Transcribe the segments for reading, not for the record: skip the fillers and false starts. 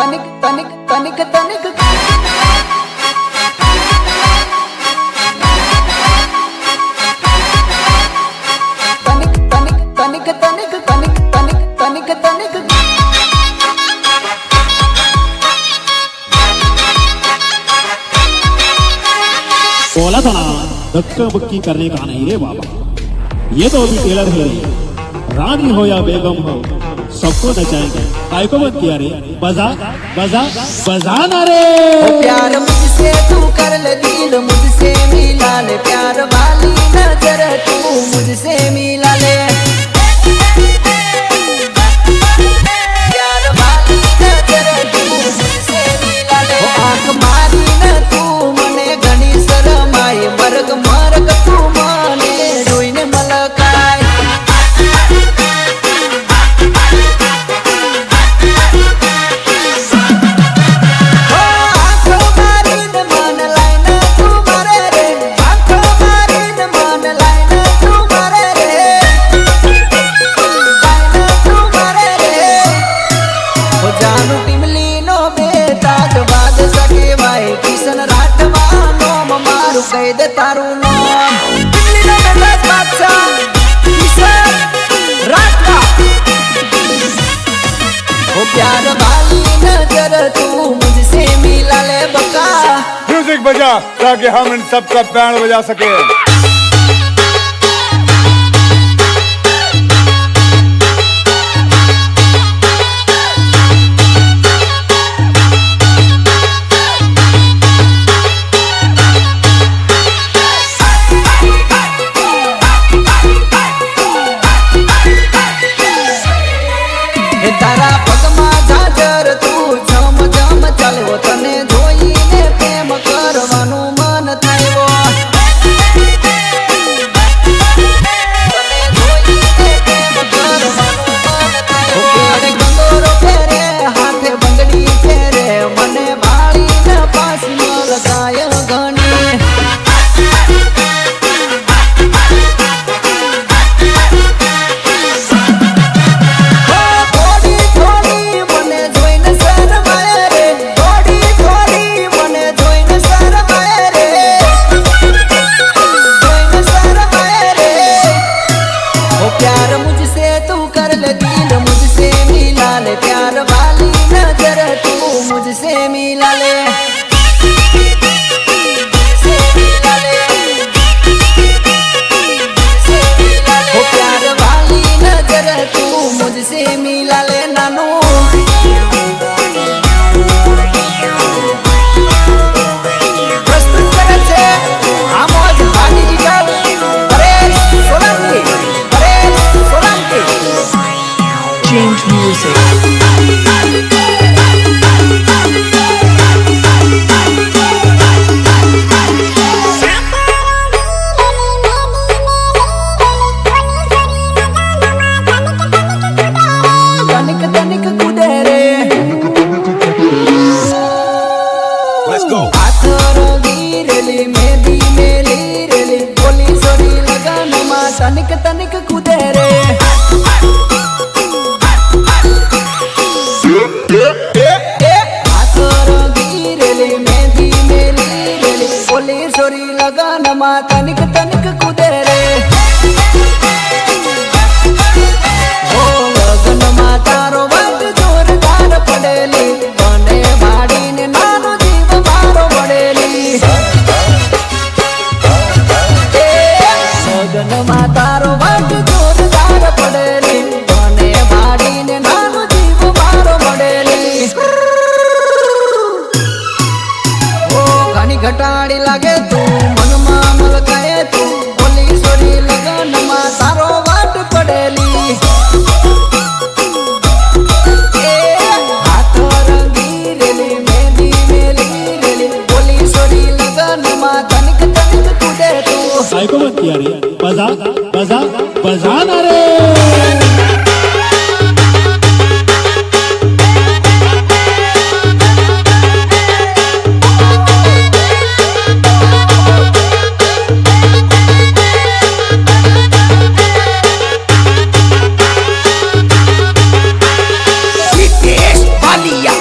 तनिक तनिक तनिक तनिक तनिक तनिक तनिक तनिक तनिक तनिक तनिक तनिक बोला था ना धक्का बक्की करने का नहीं रे बाबा, ये तो अभी टेलर है। रानी हो या बेगम हो सबको नचाएंगे। काय को बंद किया रे, बजा बजा बजाना रे। ओ प्यार मुझसे तू कर ले दिल मुझसे मिला ले, प्यार वाली नजर तू मुझसे मिला ले। प्यार वाली नजर तू मुझसे मिला ले। ओ आंख मारी न तू मने घनी शरमाए, मरग मरग तू मने જોઈને મલકાય। કહી દે તારું નામ દિલ્હીનો મેદાસ બાદશાહ કિશન રાઠવા। ओ प्यार वाली नजर तू मुझसे मिला ले बका। म्यूजिक बजा ताकि हम इन सबका बैंड बजा सके। તારા પગમાં ઝાઝર તું ઝમ ઝમ ચાલ્યો, તને જોઈને પ્રેમ કરવાનું મન થયો। તને જોઈને પ્રેમ કરવાનું મન થયો। અરે ગંગોરો ફેરે હાથે બંગડી ફેરે, મને બાળીને પાસી લગાય ઘણી। प्यार मुझसे तू कर ले दिल मुझसे मिला ले, प्यार वाली नजर तू मुझसे मिला ले। ओ प्यार वाली नजर तू मुझसे मिला ले नानू। प्रस्तुत करे છે Amod digital Paresh Solanki. Change music. तनिक तनिक कूदे रे, Let's go. हाथ रोगी रेली मेहंदी मेली रेली, बोली सोरी लगन मा तनिक तनिक कूदे रे। हाथ रोगी रेली मेहंदी मेली रेली, बोली सोरी लगन मा तनिक तनिक कूदे रे। ओ लगन मा तारो वंट जोरदार पड़ेली, बने भाड़ीने नानो जीव मारो बड़ेली। लगन मा तारो वंट जोरदार पड़ेली, बने भाड़ीने नानो जीव मारो बड़ेली। ओ घनी घटाड़ी लागे तू मनमा मलकाए तू, बोली सोरी लगन मा तारो वाट पड़ेली। हाथ रंगी रेली मेहंदी मेली रेली, बोली सोरी लगन मा तनिक तनिक कूदे तू। काय को बंद किया रे, बजा बजा बजाना रे। Ritesh Balia,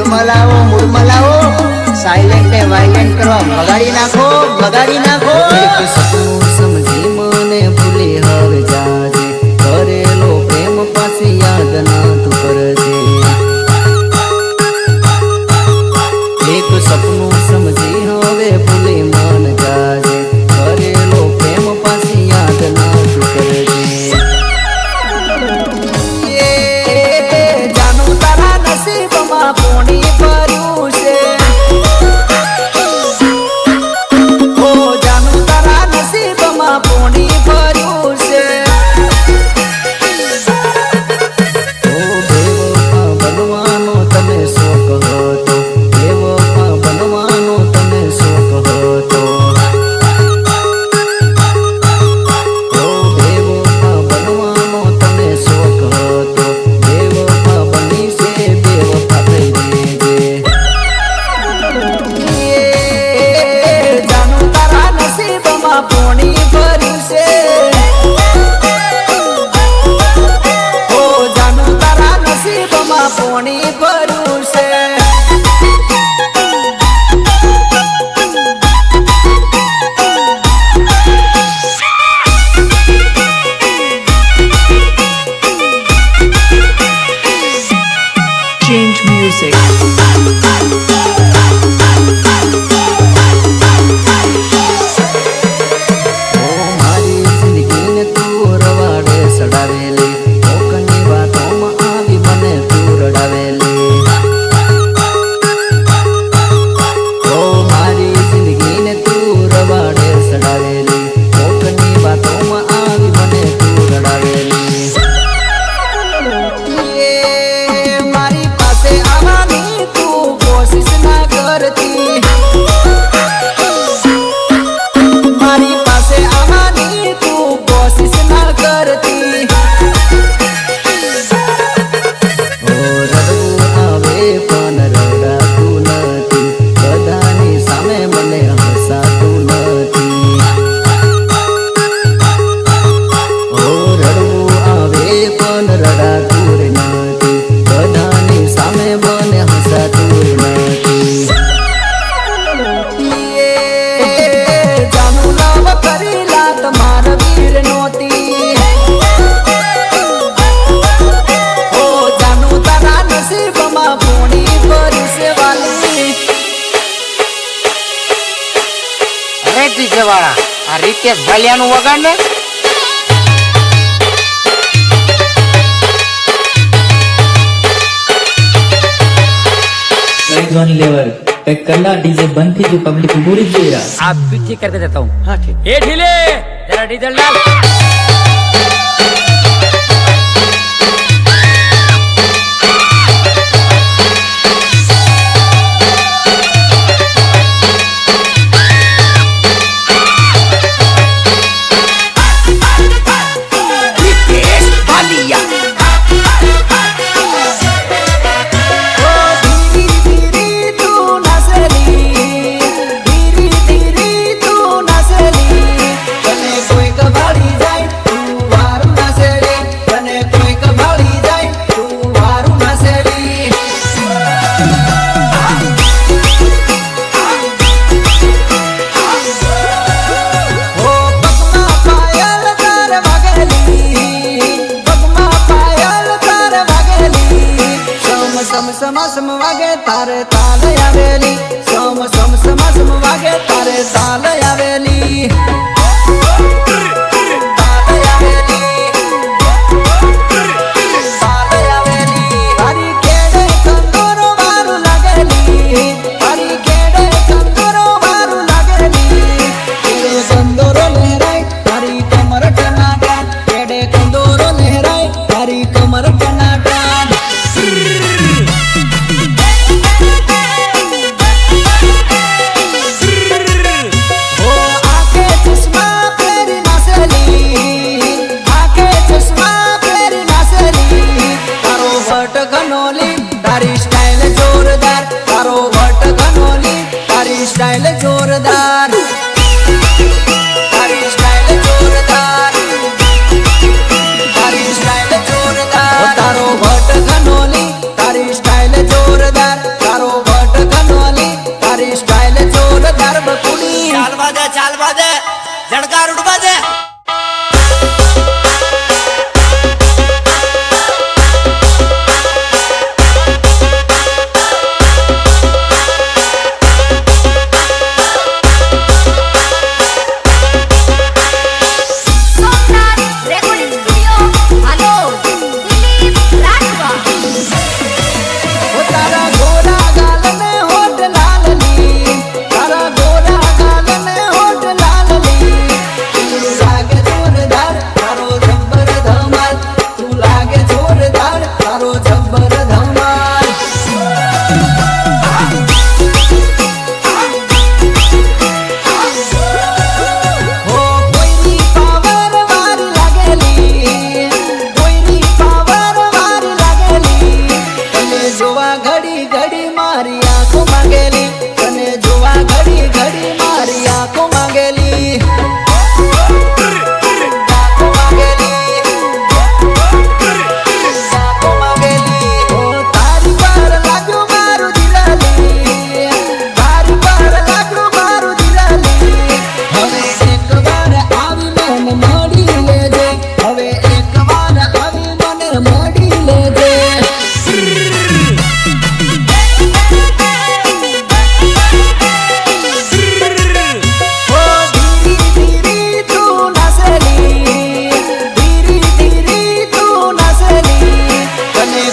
મૂડ મલાવો સાયલેન્ટ ને વાયલેન્ટ કરવા બગાડી નાખો એક સપનું સમજી મને ભૂલી હવે જાજે કરેલો પ્રેમ પાછી યાદ ના તું કરજે એક સપનું સમજી હવે ભૂલી મન જાજે કરેલો પ્રેમ પાછી યાદ ના તું કરજે જાનું તારા નસીબમાં પોણી ભર્યું છે ઓ જાનું તારા નસીબમાં પોણી ભર્યું છે ઓ બેવફા બનવાનો તને શોખ હતો બેવફા બનવાનો તને શોખ હતો ઓ બેવફા બનવાનો તને શોખ હતો બેવફા બની છે બેવફા થઈ જજે જાનું તારા નસીબમાં પોણી ભર્યું છે ઓ જાનું તારા નસીબમાં પોણી ભર્યું છે Change music. ઓ મારી જિંદગીને તું રવાડે સડાવેલી કોકની વાતોમાં આવી મને તું રડાવેલી ઓ મારી જિંદગીને તું રવાડે સડાવેલી કોકની વાતોમાં આવી મને તું રડાવેલી મારી પાસે આવવાની તું કોશિશ ના કરતી મારી પાસે આવવાની તું કોશિશ ના કરતી ઓ રડવું આવે પણ રડાતું નથી બધાની સામે મને હસાતું નથી ઓ રડવું આવે પણ રડાતું નથી બધાની સામે મને હસાતું નથી જાનું લવ કરી લાત માર વીર નોતી ઓ જાનું તારા નસીબમાં પોણી ભર્યું છે વાલી અરે ડીજે વાળા આ રીતેશ ભાલિયાનું વગાડ ને ध्वनि लेवल पैक करना डीजे बंद थी जो पब्लिक पूरी दे रहा आप भी ठीक करके देता हूँ हाँ ठीक ए ढीले जरा डीजल डाल ધીરી તું નાસેલી ધીરી તું નાસેલી તને કોઈ કભાળી જાય તું વારું નાસેલી તને કોઈ કભાળી જાય તું વારું નાસેલી ઓ પગમાં પાયલ તાર વાગેલી પગમાં પાયલ તાર વાગેલી સમ વાગે તારે તાલ આવેલી સમ વાગે તારે તાલ આવેલી તાલ આવેલી તારી કેડે કંદોરો વારું લાગેલી તારી કેડે કંદોરો વારું લાગેલી કેડે કંદોરો લહેરાય તારી કમર ટનાટા કેડે કંદોરો લહેરાય તારી કમર ટનાટા ઓ આંખે ચશ્મા પહેરી નાસે તારો જબ્બર ધમાલ હો કોઈની પાવર વારી લાગેલી કોઈની પાવર વારી લાગેલી તને જોવા ઘડી ઘડી મારી આંખો માંગેલી તને જોવા ઘડી ઘડી મારી આંખો માંગેલી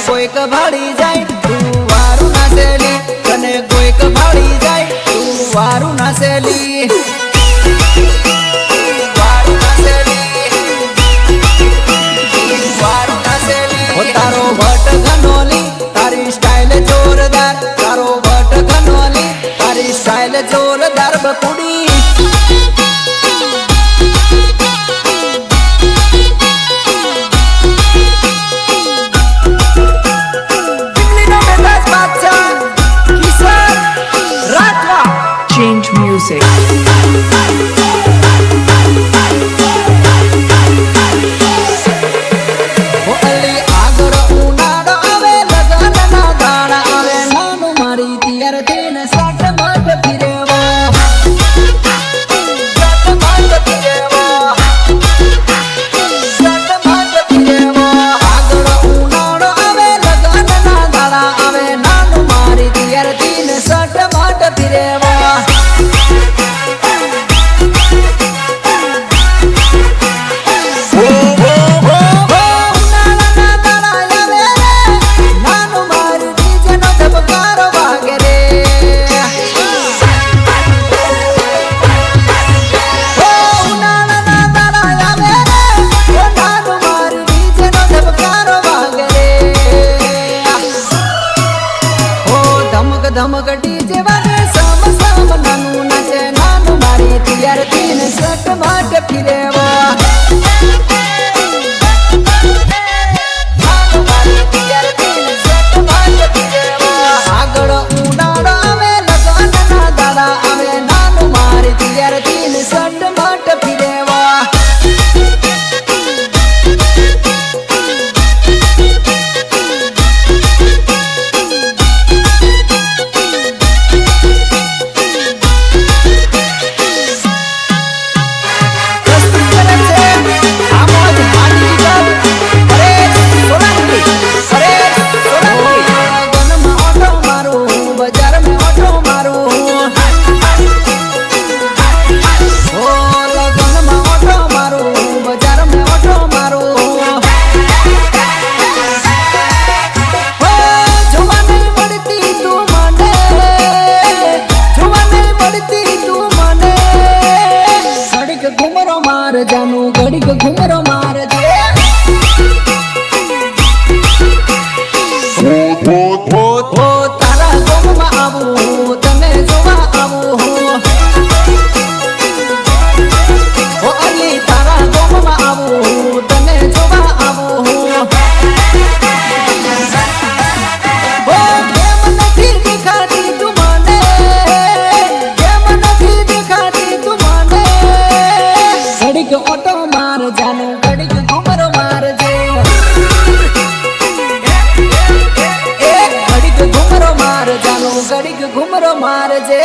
કોઈક ભાળી જાય તું વારું નાસેલી તને કોઈક ભાળી જાય તું વારું નાસેલી વારું નાસેલી ઓ તારો વટ ઘનોલી તારી સ્ટાઇલ જોરદાર તારો વટ ઘનોલી તારી સ્ટાઇલ જોરદાર બકુડી Change music. અલી આગળ ઉનાળો આવે લગનના દાડા આવે નાનું મારી તિયર થઈને સાટ માટ ફિરેવો સાટ માટ ફિરેવો આગળ ઉનાળો આવે લગનના દાડા આવે નાનું મારી તિયર થઈને સાટ માટ ફિરેવો ધમક ડીજે વાગે સમ સમ નાનું નાચે નાનું મારી તિયર તીન સટ માટ ફિરેવા નાનું મારી તિયર તીન સટ માટ ફિરેવા આગળ ઉનાળો આવે લગનના દાડા આવે નાનું મારી તિયર તીન સટ માટ ફિરેવા જાનું ઘડીક ઘુમરો માર દે હો તારા ગોમમાં આવું તને જોવા આવું હો અલી તારા ગોમમાં આવું તને જોવા આવું હો કેમ નથી દેખાતી તું મને કેમ નથી દેખાતી તું મને ઘડીક ઓટો માર જાનું ઘડીક ઘુમરો માર જે ઘડીક ઘુમરો માર જાનું ઘડીક ઘુમરો માર જે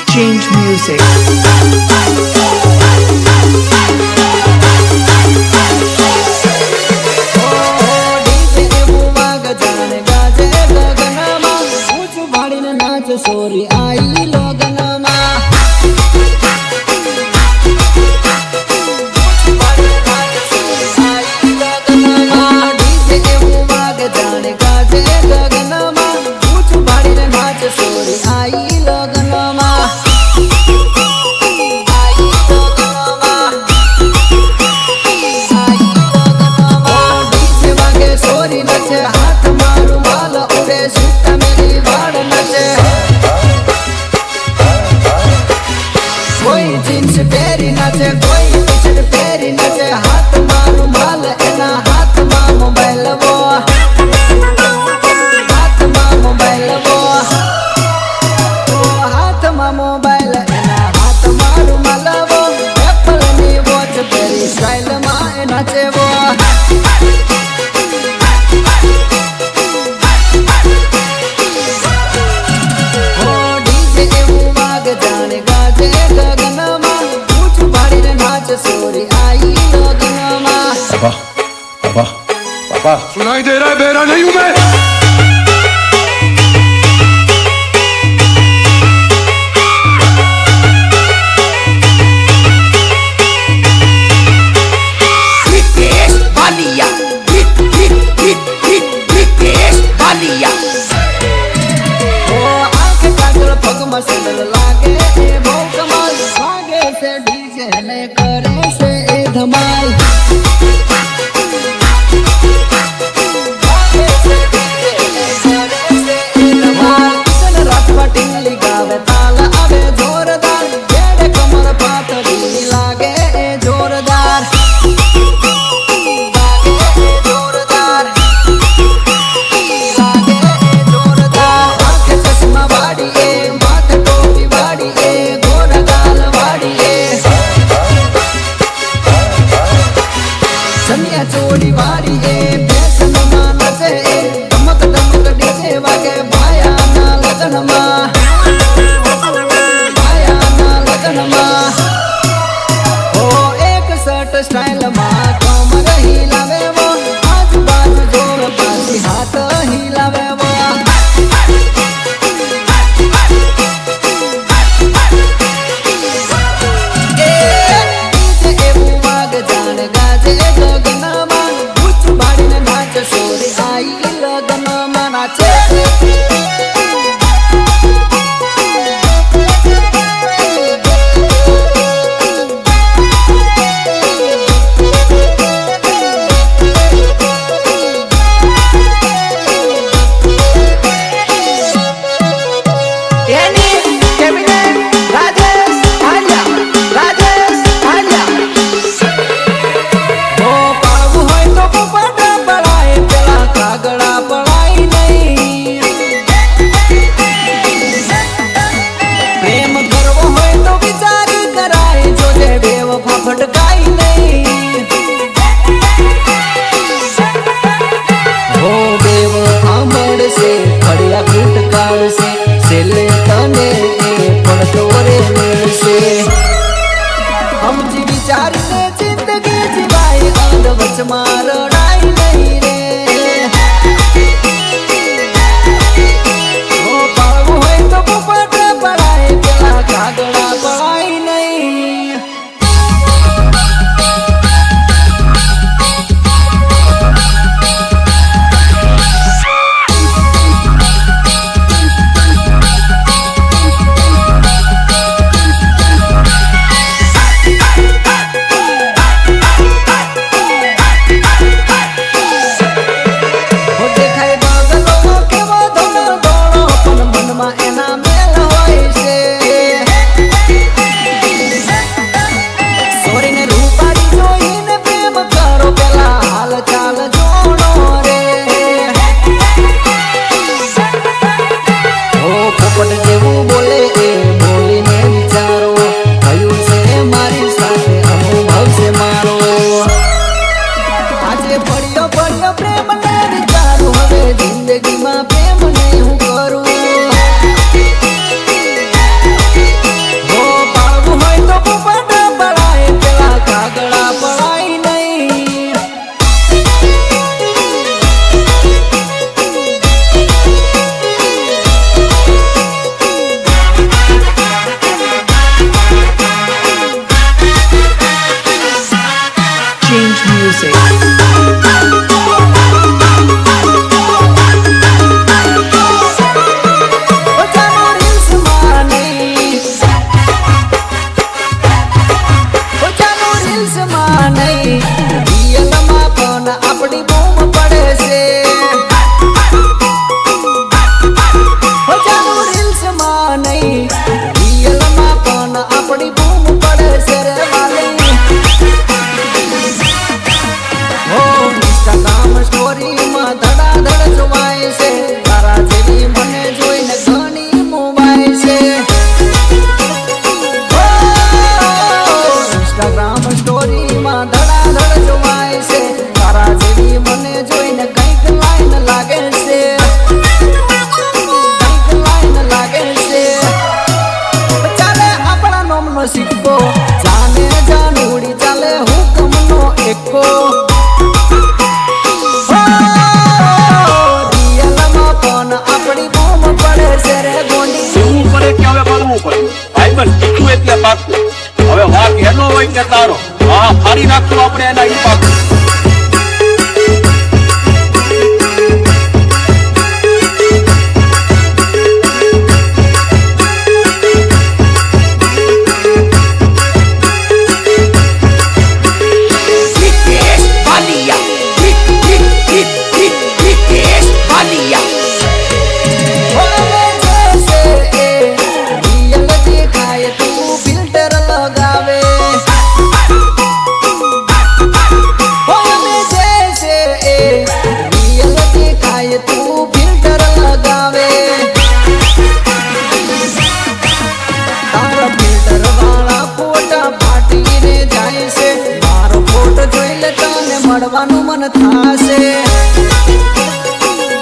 Change music. સોરી આઈ લગનમાં ડીજે એવું વાગે જાણે ગાજે લગનમાં मालूम है रितेश बालिया रितेश बालिया ओ आंख काजल पगમાં સંદલ લાગે એ બહુ કમાલ લાગે છે ડીજે ને કરે છે એ ધમાલ લાગે છે મન થાશે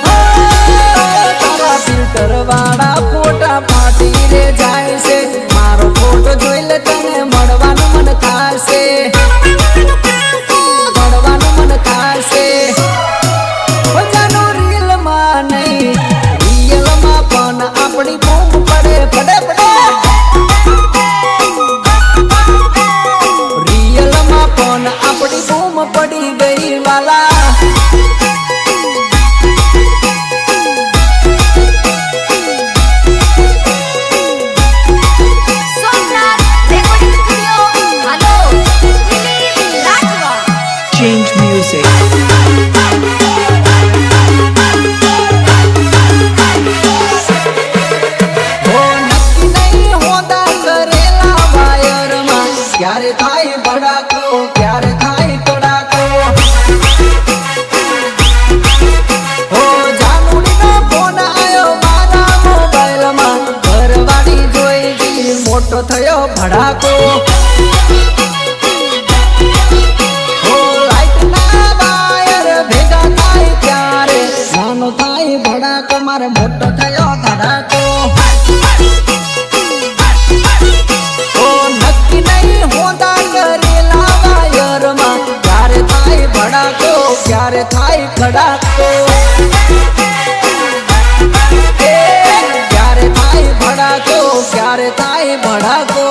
તારા ફિલ્ટર વાળા ફોટા ફાટી રે જાય છે મારો ફોટો જોઈ લે તને મળવાનું મન થાશે મળવાનું મન થાશે જાનું રીલ માં નહીં રિયલ માં પણ આપણી બૂમ પડે પડે પડે રિયલ માં પણ આપણી બૂમ પડી ગઈ વાલા Change music. ક્યારે થાય ભડાકો ક્યારે થાય તડાકો હો જાનુડીનો ફોન આયો મારા મોબાઈલમાં ઘરવાળી જોઈ ગઈ મોટો થયો ભડાકો હો લાઈટના વાયર ભેગા થાય ત્યારે નાનો થાય ભડાકો મારે મોટો થયો ધડાકો ક્યારે થાય ભડાકો ક્યારે થાય ભડાકો ક્યારે થાય ભડાકો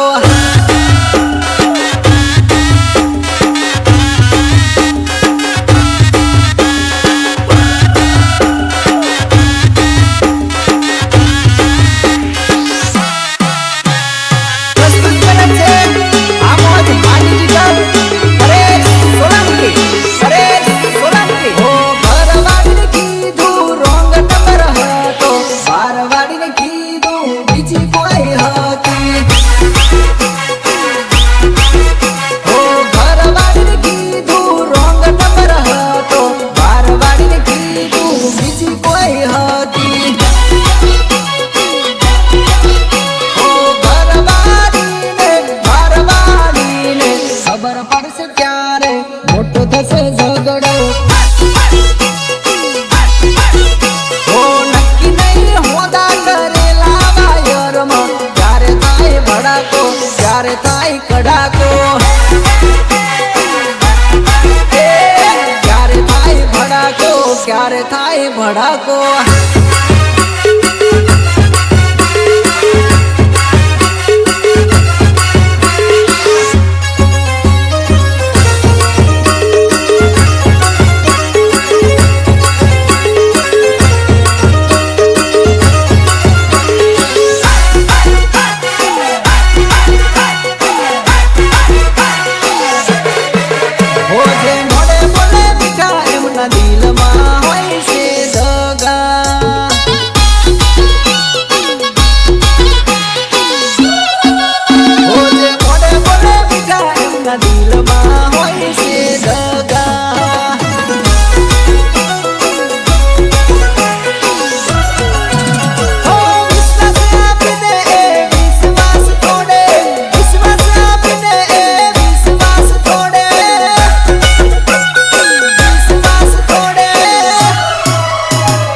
ક્યારે થાય કડાકો ક્યારે થાય ભડાકો ક્યારે થાય ભડાકો દિલમાં હોય છે દગા જે મોડે મોડે મીઠા એમના દિલમાં હોય છે દગા વિશ્વાસ આપીને એ વિશ્વાસ તોડે વિશ્વાસ આપીને એ વિશ્વાસ તોડે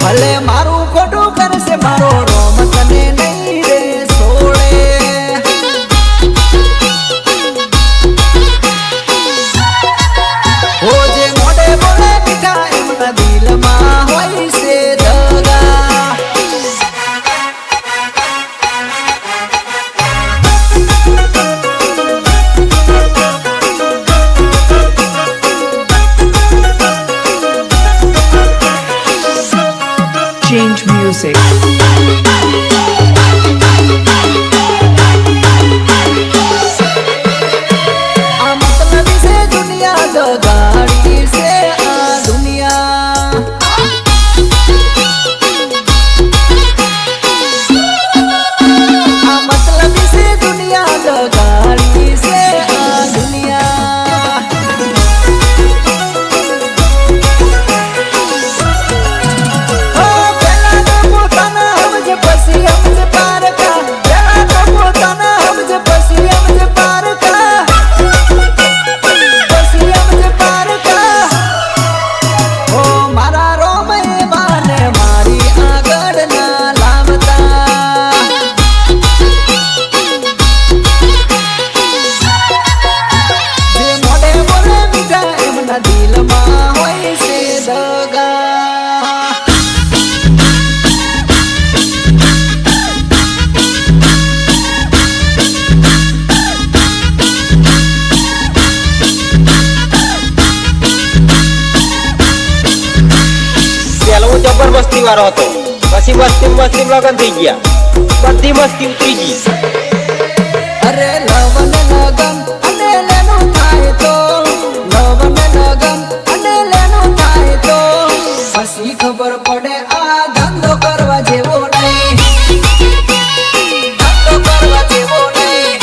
ભલે મારું ખોટું કરશે મારો રોમ તને નહીં રે છોડે હો જે મોઢે બોલે મીઠા એમના દિલમાં હોય છે દગા Change music. આ મતલબી છે દુનિયા દગાડી છે આ દુનિયા આ મતલબી છે દુનિયા દગાડી છે આ દુનિયા પેલા પોતાના સમજે પછી વાળો હતો. પછી મસ્તી લગન થઈ ગયા, બધી મસ્તી ઉતરી ગઈ. અરે લવન લગન અને લેનું થાય તો, લવન લગન અને લેનું થાય તો પછી ખબર પડે આ ધંધો કરવા જેવો નહીં, ધંધો કરવા જેવો નહીં,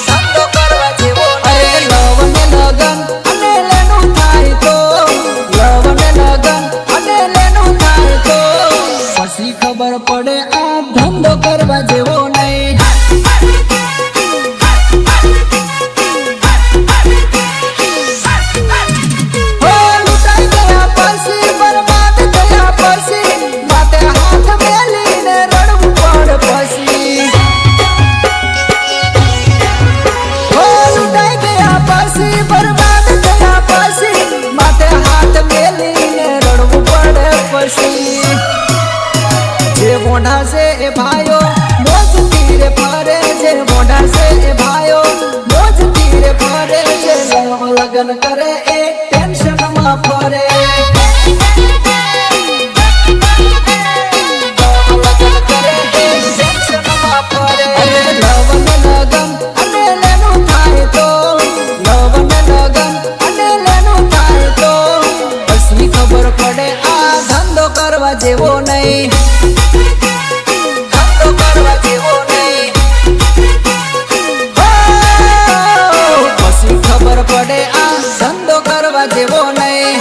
ધંધો કરવા જેવો નહીં. અરે લવન લગન અને લેનું થાય તો, લવન લગન અને લેનું થાય તો પછી ખબર પડે આ ધંધો કરવા જેવો નહીં. હો લૂંટાઈ ગયા પછી, બરબાદ થયા પછી, માથે હાથ મેલીને રડવું પડ પછી. હો લૂંટાઈ ગયા પછી, બરબાદ થયા પછી, માથે હાથ મેલીને રડવું પડે પછી. જે મોઢા છે એ ભાઈઓ મોજ તીરે ફરે છે, મોઢા છે એ ભાઈઓ મોજ તીરે ફરે છે. લગન કરે એ ટેન્શનમાં ફરે, લગન કરે એ ટેન્શનમાં ફરે. અરે લવન લગન અને લેનું થાય તો, લવન લગન અને લેનું થાય તો પછી ખબર પડે આ ધંધો કરવા જેવો નહીં, ધંધો કરવા જેવો નહીં. પછી ખબર પડે આ ધંધો કરવા જેવો નહીં.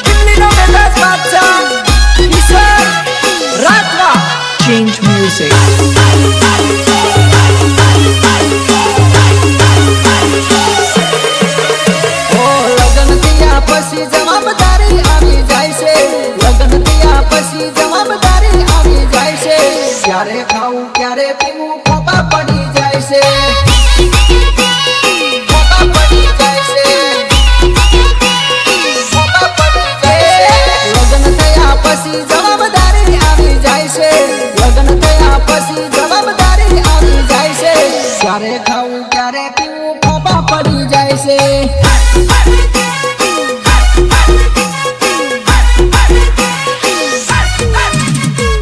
દિલ્હીનો બેતાજ બાદશાહ ઈશ્વર રાઠવા. Change music. ઓ લગન થયા પછી જવાબદારી આવી જાય છે, લગન થયા પછી જવાબદારી આવી જાય છે. ક્યારે ખાવું ક્યારે પીવું ખોબા પડી જાય છે, ખોબા પડી જાય છે, ખોબા પડી જાય છે. લગન થયા પછી જવાબદારી આવી જાય છે, લગન થયા પછી જવાબદારી આવી જાય છે. ક્યારે ખાવું ક્યારે પીવું ખોબા પડી જાય છે.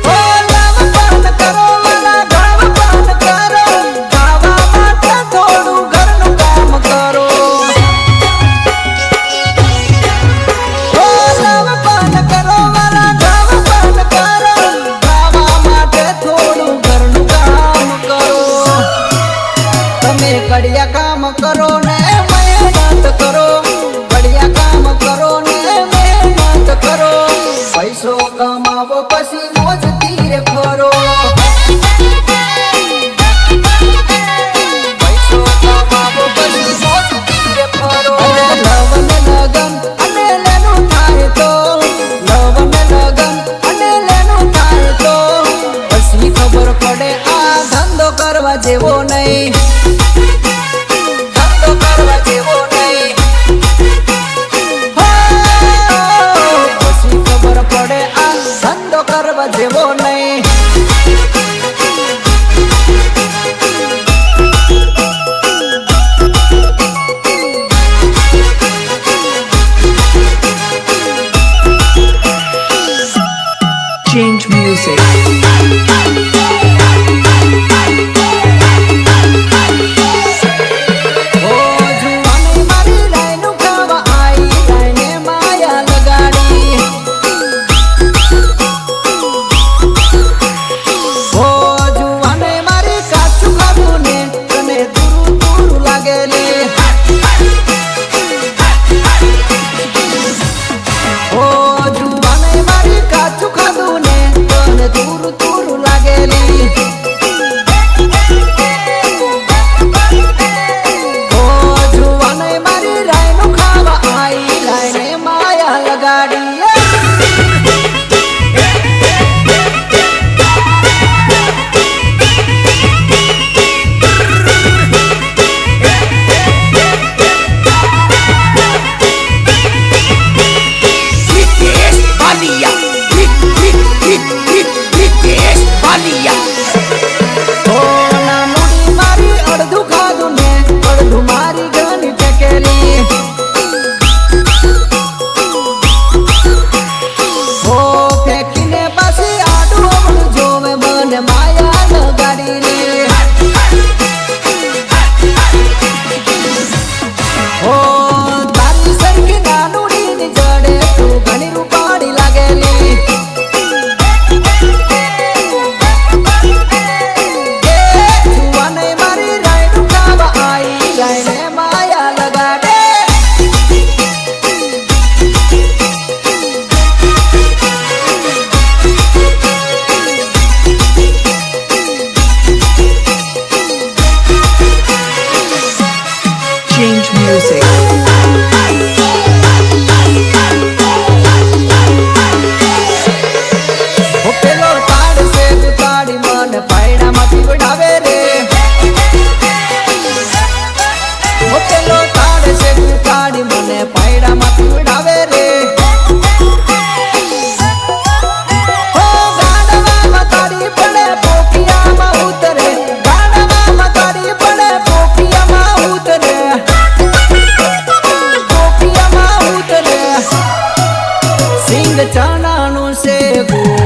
ઓ લવ પાન કરો વાલા ગાવ પાન કરો, ગાવા માટે થોડું ઘરનું કામ કરો. ઓ લવ પાન કરો વાલા ગાવ પાન કરો, ગાવા માટે થોડું ઘરનું કામ કરો. તમે કડિયા કામ કરો ને મહેનત કરો, કડિયા કામ કરો ને મહેનત કરો. પૈસો કમાવો પછી મોજ તીરે ફરો, પૈસો કમાવો પછી મોજ તીરે ફરો. અરે લવન લગન અને લેનું થાય તો, લવન લગન અને લેનું થાય તો પછી ખબર પડે આ ધંધો કરવા જેવો નહીં, ધંધો કરવા જેવો નહીં. પછી ખબર પડે આ ધંધો કરવા જેવો નહીં. Change music. દિલ ચાનાનું છે